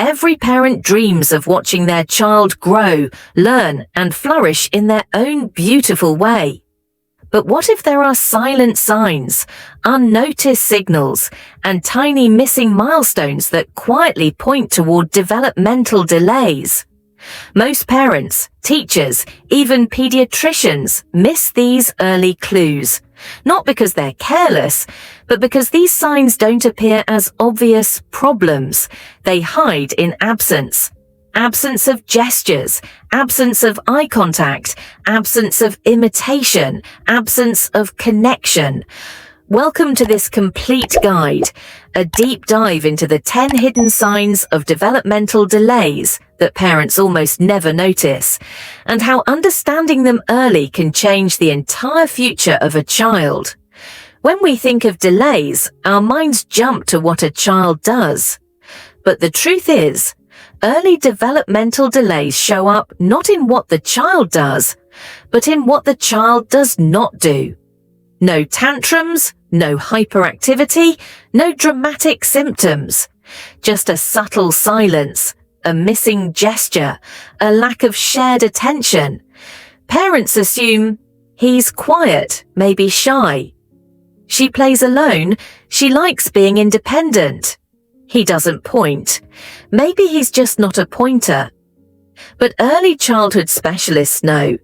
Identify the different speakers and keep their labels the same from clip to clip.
Speaker 1: Every parent dreams of watching their child grow, learn, and flourish in their own beautiful way. But what if there are silent signs, unnoticed signals, and tiny missing milestones that quietly point toward developmental delays? Most parents, teachers, even pediatricians miss these early clues, not because they're careless, but because these signs don't appear as obvious problems. They hide in absence. Absence of gestures, absence of eye contact, absence of imitation, absence of connection. Welcome to this complete guide, a deep dive into the 10 hidden signs of developmental delays that parents almost never notice, and how understanding them early can change the entire future of a child. When we think of delays, our minds jump to what a child does. But the truth is, early developmental delays show up not in what the child does, but in what the child does not do. No tantrums, no hyperactivity, no dramatic symptoms. Just a subtle silence, a missing gesture, a lack of shared attention. Parents assume he's quiet, maybe shy. She plays alone, she likes being independent. He doesn't point. Maybe he's just not a pointer. But early childhood specialists know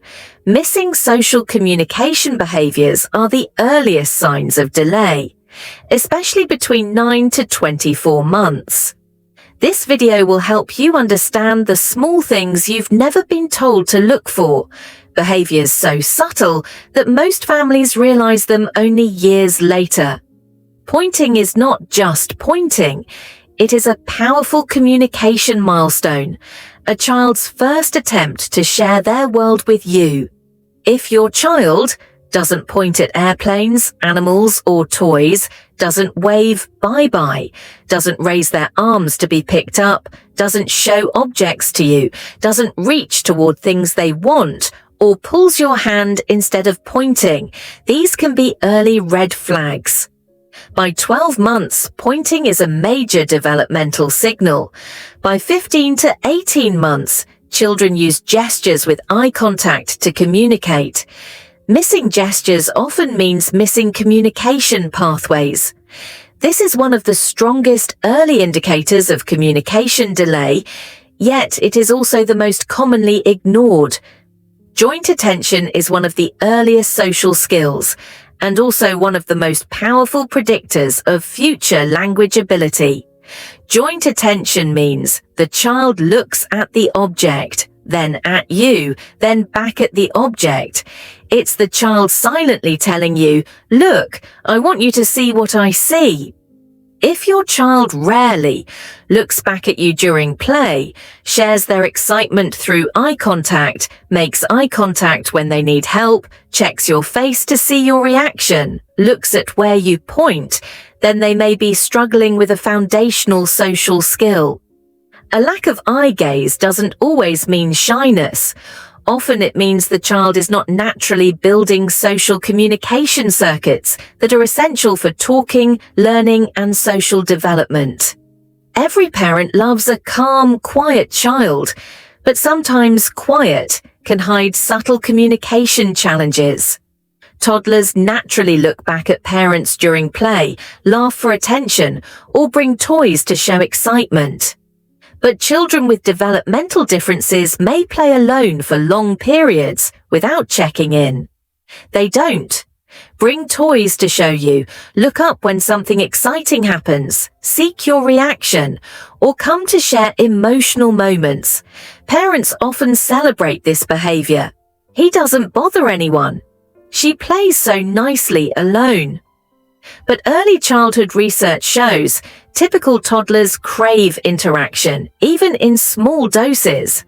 Speaker 1: missing social communication behaviors are the earliest signs of delay, especially between 9 to 24 months. This video will help you understand the small things you've never been told to look for, behaviors so subtle that most families realize them only years later. Pointing is not just pointing. It is a powerful communication milestone, a child's first attempt to share their world with you. If your child doesn't point at airplanes, animals, or toys, doesn't wave bye-bye, doesn't raise their arms to be picked up, doesn't show objects to you, doesn't reach toward things they want, or pulls your hand instead of pointing, these can be early red flags. By 12 months, pointing is a major developmental signal. By 15 to 18 months, children use gestures with eye contact to communicate. Missing gestures often means missing communication pathways. This is one of the strongest early indicators of communication delay, yet it is also the most commonly ignored. Joint attention is one of the earliest social skills, and also one of the most powerful predictors of future language ability. Joint attention means the child looks at the object, then at you, then back at the object. It's the child silently telling you, "Look, I want you to see what I see." If your child rarely looks back at you during play, shares their excitement through eye contact, makes eye contact when they need help, checks your face to see your reaction, looks at where you point, then they may be struggling with a foundational social skill. A lack of eye gaze doesn't always mean shyness. Often it means the child is not naturally building social communication circuits that are essential for talking, learning, and social development. Every parent loves a calm, quiet child, but sometimes quiet can hide subtle communication challenges. Toddlers naturally look back at parents during play, laugh for attention, or bring toys to show excitement. But children with developmental differences may play alone for long periods without checking in. They don't. Bring toys to show you, look up when something exciting happens, seek your reaction, or come to share emotional moments. Parents often celebrate this behavior. He doesn't bother anyone. She plays so nicely alone. But early childhood research shows typical toddlers crave interaction, even in small doses.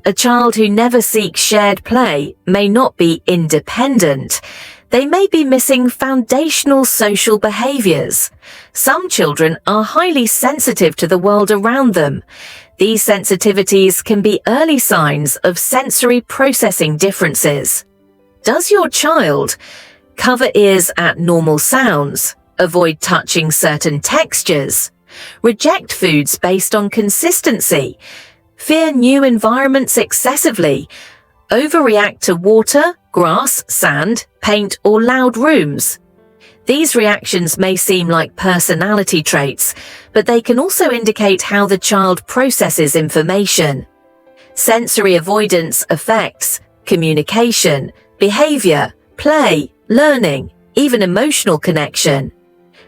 Speaker 1: A child who never seeks shared play may not be independent. They may be missing foundational social behaviors. Some children are highly sensitive to the world around them. These sensitivities can be early signs of sensory processing differences. Does your child cover ears at normal sounds, avoid touching certain textures, reject foods based on consistency, fear new environments excessively, overreact to water, grass, sand, paint, or loud rooms. These reactions may seem like personality traits, but they can also indicate how the child processes information. Sensory avoidance affects communication, behavior, play, learning, even emotional connection.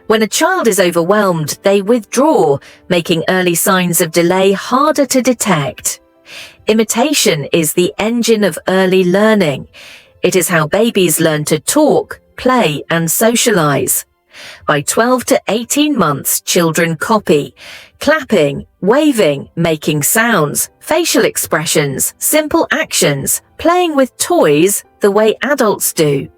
Speaker 1: When a child is overwhelmed, they withdraw, making early signs of delay harder to detect. Imitation is the engine of early learning. It is how babies learn to talk, play, and socialize. By 12 to 18 months, children copy, clapping, waving, making sounds, facial expressions, simple actions, playing with toys the way adults do.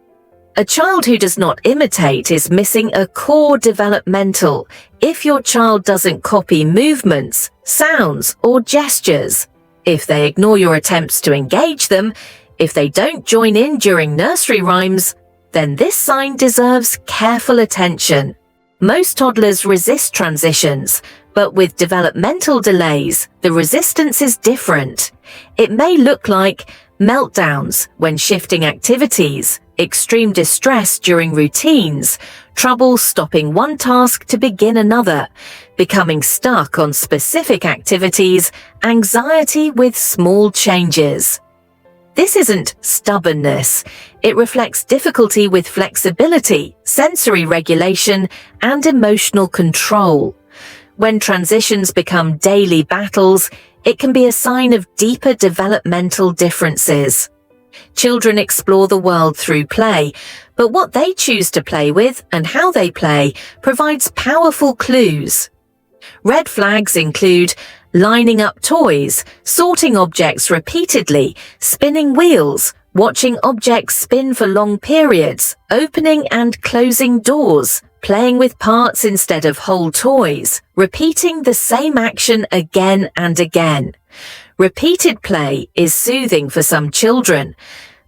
Speaker 1: A child who does not imitate is missing a core developmental if your child doesn't copy movements, sounds, or gestures. If they ignore your attempts to engage them, if they don't join in during nursery rhymes, then this sign deserves careful attention. Most toddlers resist transitions, but with developmental delays, the resistance is different. It may look like meltdowns when shifting activities, extreme distress during routines, trouble stopping one task to begin another, becoming stuck on specific activities, anxiety with small changes. This isn't stubbornness. It reflects difficulty with flexibility, sensory regulation, and emotional control. When transitions become daily battles, it can be a sign of deeper developmental differences. Children explore the world through play, but what they choose to play with and how they play provides powerful clues. Red flags include lining up toys, sorting objects repeatedly, spinning wheels, watching objects spin for long periods, opening and closing doors, playing with parts instead of whole toys, repeating the same action again and again. Repeated play is soothing for some children,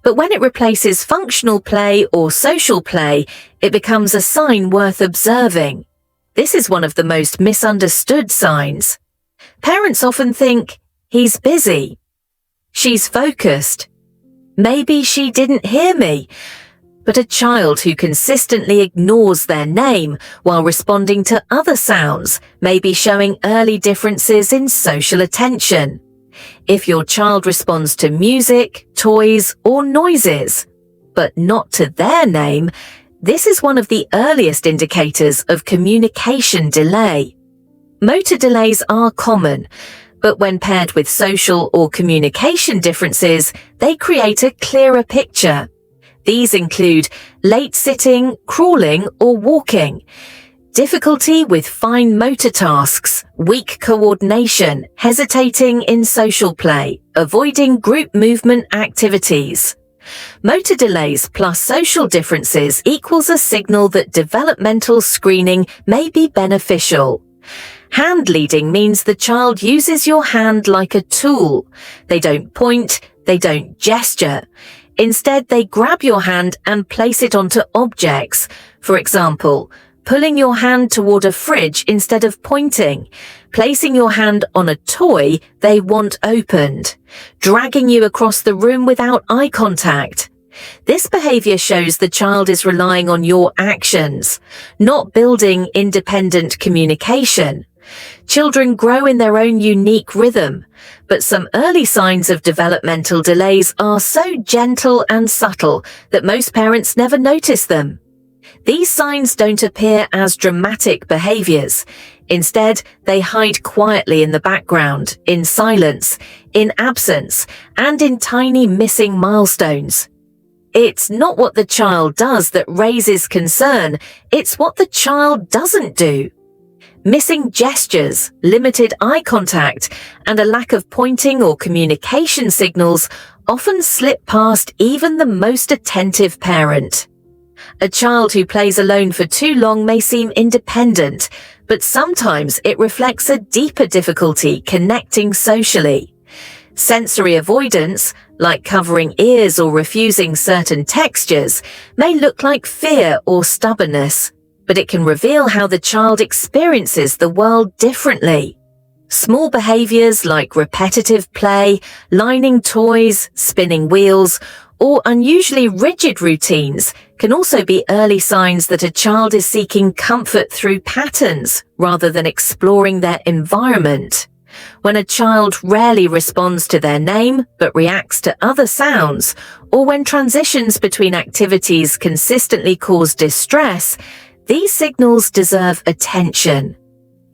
Speaker 1: but when it replaces functional play or social play, it becomes a sign worth observing. This is one of the most misunderstood signs. Parents often think, he's busy. She's focused. Maybe she didn't hear me. But a child who consistently ignores their name while responding to other sounds may be showing early differences in social attention. If your child responds to music, toys, or noises, but not to their name, this is one of the earliest indicators of communication delay. Motor delays are common, but when paired with social or communication differences, they create a clearer picture. These include late sitting, crawling, or walking, difficulty with fine motor tasks, weak coordination, hesitating in social play, avoiding group movement activities. Motor delays plus social differences equals a signal that developmental screening may be beneficial. Hand leading means the child uses your hand like a tool. They don't point, they don't gesture. Instead, they grab your hand and place it onto objects. For example, pulling your hand toward a fridge instead of pointing, placing your hand on a toy they want opened, dragging you across the room without eye contact. This behavior shows the child is relying on your actions, not building independent communication. Children grow in their own unique rhythm, but some early signs of developmental delays are so gentle and subtle that most parents never notice them. These signs don't appear as dramatic behaviors. Instead, they hide quietly in the background, in silence, in absence, and in tiny missing milestones. It's not what the child does that raises concern, it's what the child doesn't do. Missing gestures, limited eye contact, and a lack of pointing or communication signals often slip past even the most attentive parent. A child who plays alone for too long may seem independent, but sometimes it reflects a deeper difficulty connecting socially. Sensory avoidance, like covering ears or refusing certain textures, may look like fear or stubbornness. but it can reveal how the child experiences the world differently. Small behaviors like repetitive play, lining toys, spinning wheels, or unusually rigid routines can also be early signs that a child is seeking comfort through patterns rather than exploring their environment. When a child rarely responds to their name but reacts to other sounds, or when transitions between activities consistently cause distress, these signals deserve attention.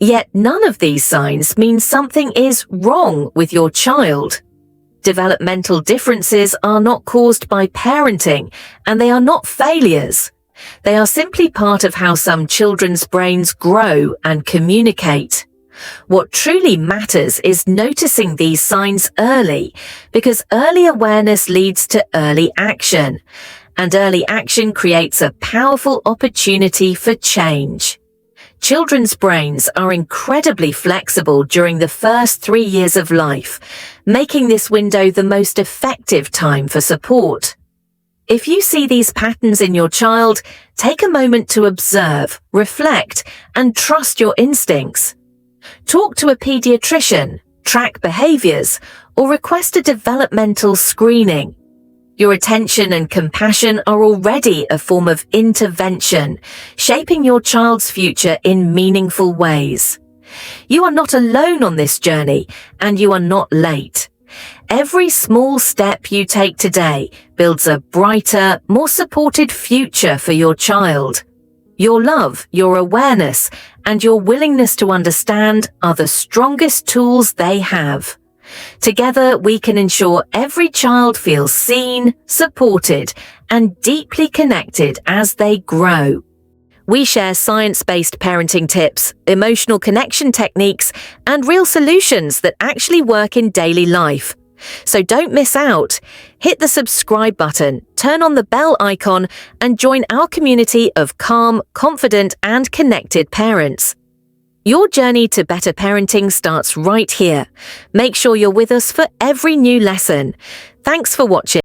Speaker 1: Yet none of these signs mean something is wrong with your child. Developmental differences are not caused by parenting, and they are not failures. They are simply part of how some children's brains grow and communicate. What truly matters is noticing these signs early, because early awareness leads to early action, and early action creates a powerful opportunity for change. Children's brains are incredibly flexible during the first 3 years of life, making this window the most effective time for support. If you see these patterns in your child, take a moment to observe, reflect, and trust your instincts. Talk to a pediatrician, track behaviors, or request a developmental screening. Your attention and compassion are already a form of intervention, shaping your child's future in meaningful ways. You are not alone on this journey, and you are not late. Every small step you take today builds a brighter, more supported future for your child. Your love, your awareness, and your willingness to understand are the strongest tools they have. Together, we can ensure every child feels seen, supported, and deeply connected as they grow. We share science-based parenting tips, emotional connection techniques, and real solutions that actually work in daily life. So don't miss out. Hit the subscribe button, turn on the bell icon, and join our community of calm, confident, and connected parents. Your journey to better parenting starts right here. Make sure you're with us for every new lesson. Thanks for watching.